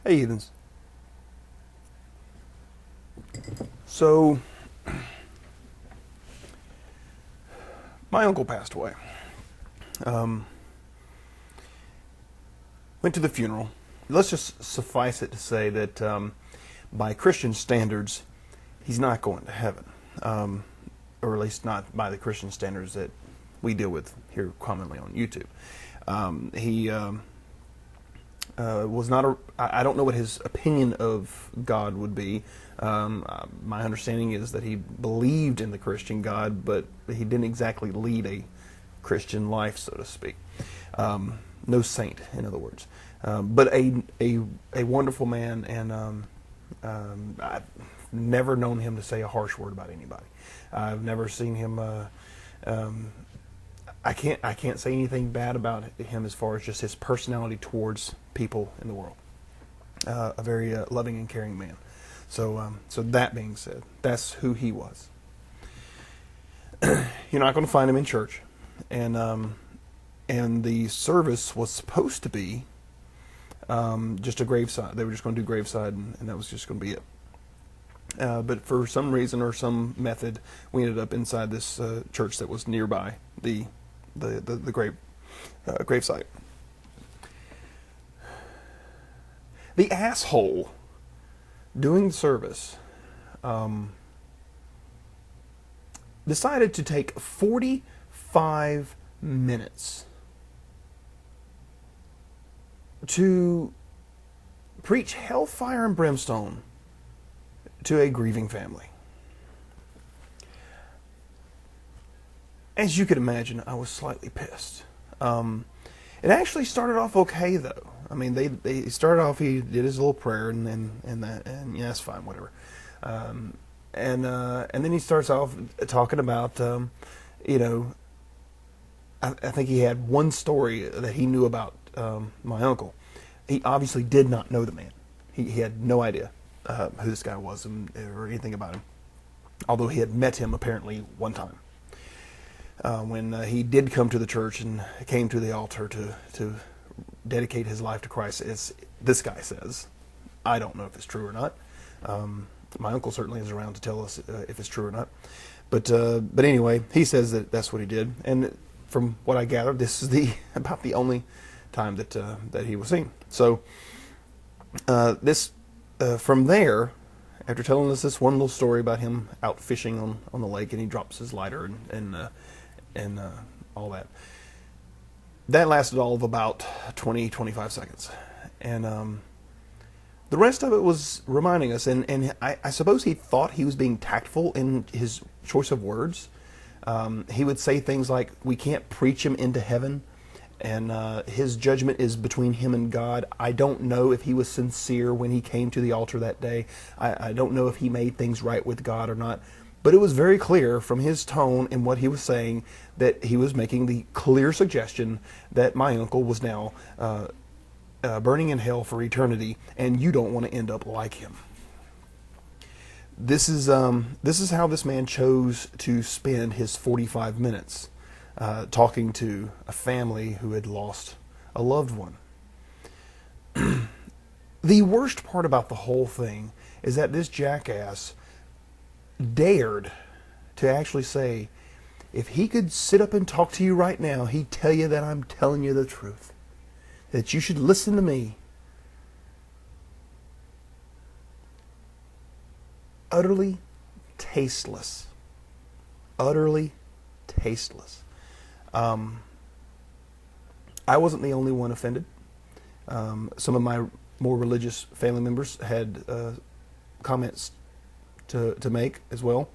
Hey, heathens. So, my uncle passed away. Um, Went to the funeral. Let's just suffice it to say that by Christian standards, he's not going to heaven. Or at least not by the Christian standards that we deal with here commonly on YouTube. He was not I don't know what his opinion of God would be. My understanding is that he believed in the Christian God, but he didn't exactly lead a Christian life, so to speak. No saint, in other words. But a wonderful man, and I've never known him to say a harsh word about anybody. I've never seen him. I can't say anything bad about him as far as just his personality towards people in the world. A very loving and caring man. So that being said, that's who he was. You're not going to find him in church, and the service was supposed to be just a graveside. They were just going to do graveside, and that was just going to be it. But for some reason or some method, we ended up inside this church that was nearby the gravesite. The asshole doing the service decided to take 45 minutes to preach hellfire and brimstone to a grieving family. As you could imagine, I was slightly pissed. It actually started off okay, though. I mean, they started off. He did his little prayer, and yeah, that's fine, whatever. And then he starts off talking about, I think he had one story that he knew about my uncle. He obviously did not know the man. He had no idea who this guy was or anything about him, although he had met him apparently one time. When he did come to the church and came to the altar to dedicate his life to Christ, as this guy says. I don't know if it's true or not. My uncle certainly is around to tell us if it's true or not. But anyway, he says that that's what he did. And from what I gathered, this is about the only time that he was seen. So from there, after telling us this one little story about him out fishing on the lake, and he drops his lighter and all that. That lasted all of about 20-25 seconds. And the rest of it was reminding us, and I suppose he thought he was being tactful in his choice of words. He would say things like, we can't preach him into heaven, and his judgment is between him and God. I don't know if he was sincere when he came to the altar that day. I don't know if he made things right with God or not. But it was very clear from his tone and what he was saying that he was making the clear suggestion that my uncle was now burning in hell for eternity, and you don't want to end up like him. This is how this man chose to spend his 45 minutes talking to a family who had lost a loved one. The worst part about the whole thing is that this jackass dared to actually say, if he could sit up and talk to you right now, he'd tell you that I'm telling you the truth, that you should listen to me. Utterly tasteless. Utterly tasteless. I wasn't the only one offended. Some of my more religious family members had comments to make as well.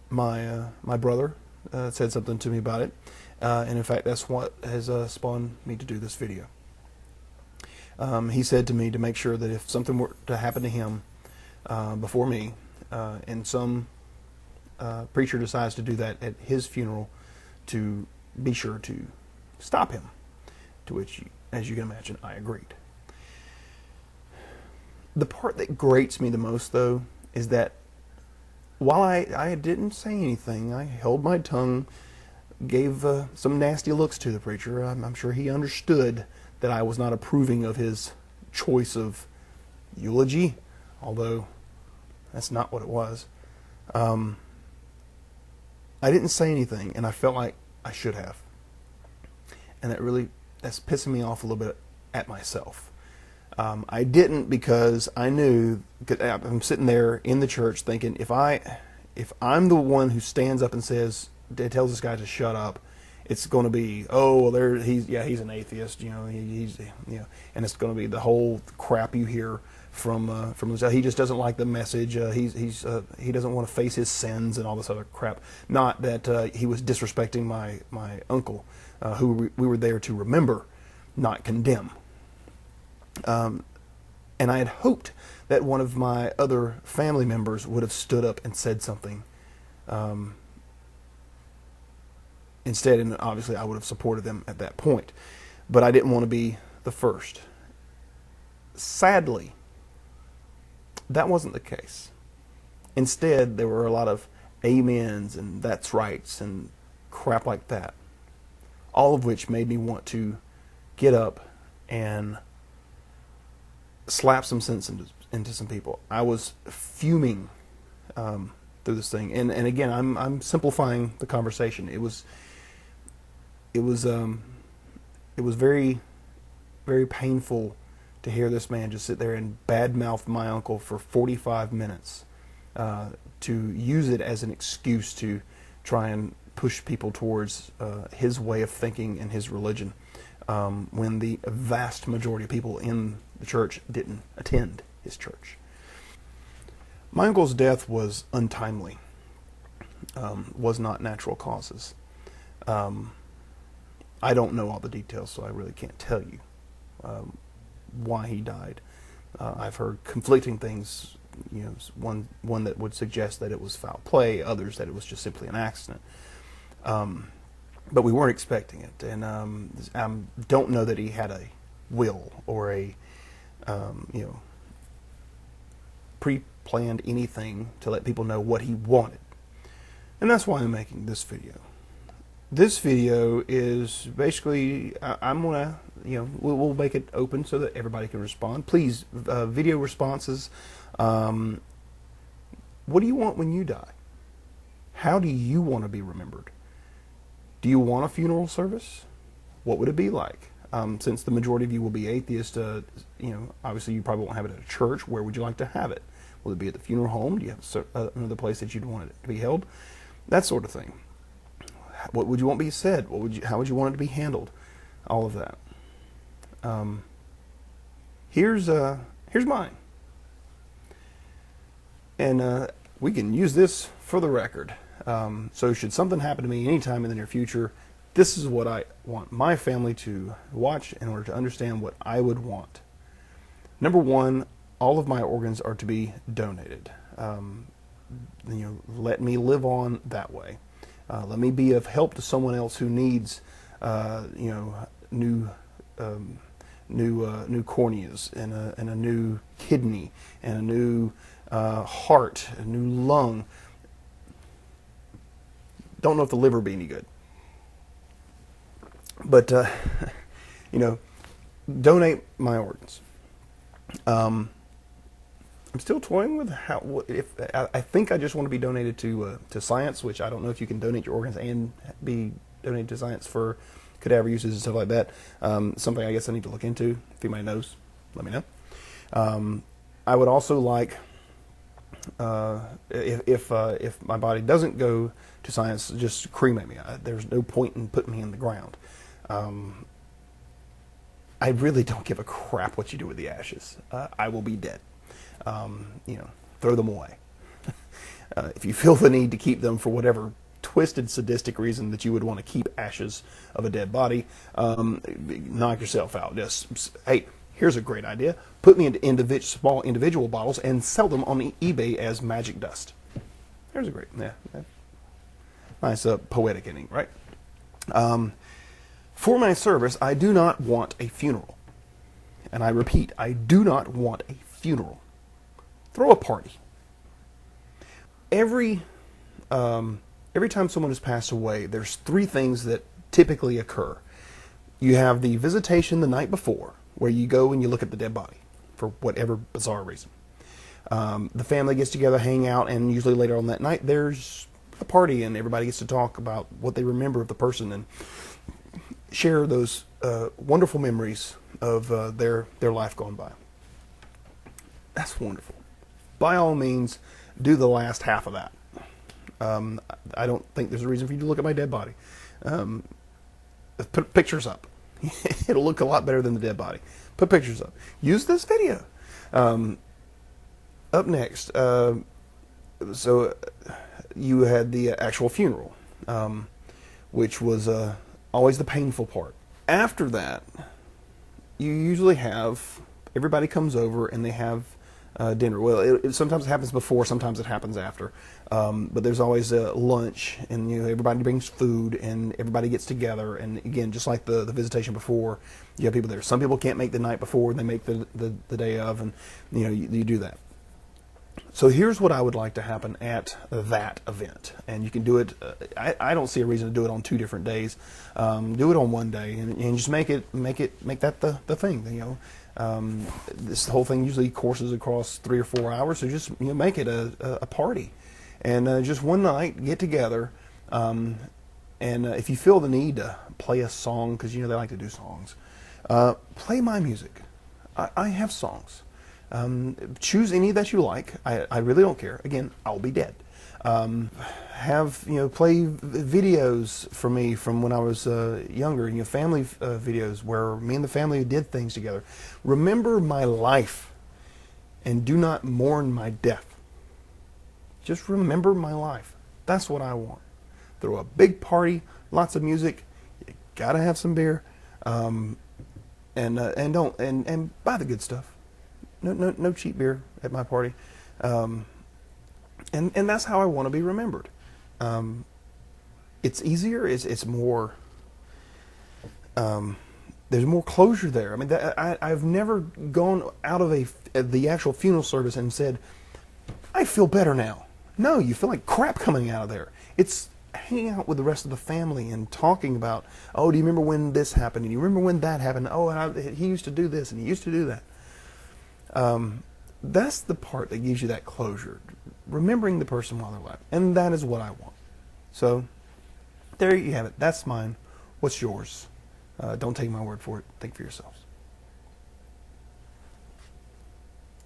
My brother said something to me about it, and in fact that's what has spawned me to do this video. He said to me to make sure that if something were to happen to him before me, and some preacher decides to do that at his funeral, to be sure to stop him, to which, as you can imagine, I agreed. The part that grates me the most, though, is that while I didn't say anything, I held my tongue, gave some nasty looks to the preacher. I'm sure he understood that I was not approving of his choice of eulogy, although that's not what it was. I didn't say anything, and I felt like I should have. And that's pissing me off a little bit at myself. I didn't because I knew, I'm sitting there in the church thinking, if I'm the one who stands up and tells this guy to shut up, it's going to be, oh, well, he's an atheist, and it's going to be the whole crap you hear from he just doesn't like the message. He doesn't want to face his sins and all this other crap. Not that he was disrespecting my uncle, who we were there to remember, not condemn. And I had hoped that one of my other family members would have stood up and said something. Instead, and obviously I would have supported them at that point. But I didn't want to be the first. Sadly, that wasn't the case. Instead, there were a lot of amens and that's rights and crap like that. All of which made me want to get up and slap some sense into some people. I was fuming through this thing, and again, I'm simplifying the conversation. It was very, very painful to hear this man just sit there and badmouth my uncle for 45 minutes, to use it as an excuse to try and push people towards his way of thinking and his religion, when the vast majority of people in the church didn't attend his church. My uncle's death was untimely, was not natural causes. I don't know all the details, so I really can't tell you why he died. I've heard conflicting things. One that would suggest that it was foul play, others that it was just simply an accident. But we weren't expecting it, and I don't know that he had a will or a pre-planned anything to let people know what he wanted. And that's why I'm making this video. This video is basically, I'm gonna, we'll make it open so that everybody can respond. Please, video responses. What do you want when you die? How do you want to be remembered? Do you want a funeral service? What would it be like? Since the majority of you will be atheist, obviously you probably won't have it at a church. Where would you like to have it? Will it be at the funeral home? Do you have another place that you'd want it to be held? That sort of thing. What would you want to be said? How would you want it to be handled? All of that. Here's mine, and we can use this for the record. So should something happen to me anytime in the near future, this is what I want my family to watch in order to understand what I would want. Number one, all of my organs are to be donated. Let me live on that way. Let me be of help to someone else who needs, new corneas and a new kidney and a new heart, a new lung. Don't know if the liver would be any good, but donate my organs. I'm still toying with I think I just want to be donated to science, which I don't know if you can donate your organs and be donated to science for cadaver uses and stuff like that. Something I guess I need to look into. If anybody knows, let me know. I would also like, if my body doesn't go to science, just cremate me. There's no point in putting me in the ground. I really don't give a crap what you do with the ashes. I will be dead. Throw them away. If you feel the need to keep them for whatever twisted, sadistic reason that you would want to keep ashes of a dead body, knock yourself out. Just, hey, here's a great idea. Put me into small individual bottles and sell them on eBay as magic dust. There's a great, nice poetic ending, right? For my service, I do not want a funeral. And I repeat, I do not want a funeral. Throw a party. Every time someone has passed away, there's three things that typically occur. You have the visitation the night before, where you go and you look at the dead body. for whatever bizarre reason. The family gets together, hang out, and usually later on that night there's a party and everybody gets to talk about what they remember of the person and share those wonderful memories of their life gone by. That's wonderful. By all means, do the last half of that. I don't think there's a reason for you to look at my dead body. Put pictures up. It'll look a lot better than the dead body. Put pictures up. Use this video. Up next, so you had the actual funeral, which was always the painful part. After that, you usually have everybody comes over and they have dinner. Well, it sometimes happens before, sometimes it happens after. But there's always a lunch, and everybody brings food, and everybody gets together. And again, just like the visitation before, you have people there. Some people can't make the night before; they make the day of, and you do that. So here's what I would like to happen at that event, and you can do it. I don't see a reason to do it on 2 different days. Do it on one day, and just make that the thing. This whole thing usually courses across 3 or 4 hours, so just make it a party, and just one night get together. And if you feel the need to play a song, because they like to do songs, play my music. I have songs. Choose any that you like. I really don't care. Again, I'll be dead. Play videos for me from when I was younger. Family videos where me and the family did things together. Remember my life, and do not mourn my death. Just remember my life. That's what I want. Throw a big party, lots of music. You gotta have some beer, and buy the good stuff. No cheap beer at my party, and that's how I want to be remembered. It's easier. It's more. There's more closure there. I mean, I've never gone out of the actual funeral service and said, "I feel better now." No, you feel like crap coming out of there. It's hanging out with the rest of the family and talking about, "Oh, do you remember when this happened? And you remember when that happened? Oh, he used to do this and he used to do that." That's the part that gives you that closure, remembering the person while they're alive, and that is what I want. So there you have it. That's mine. What's yours? Don't take my word for it. Think for yourselves.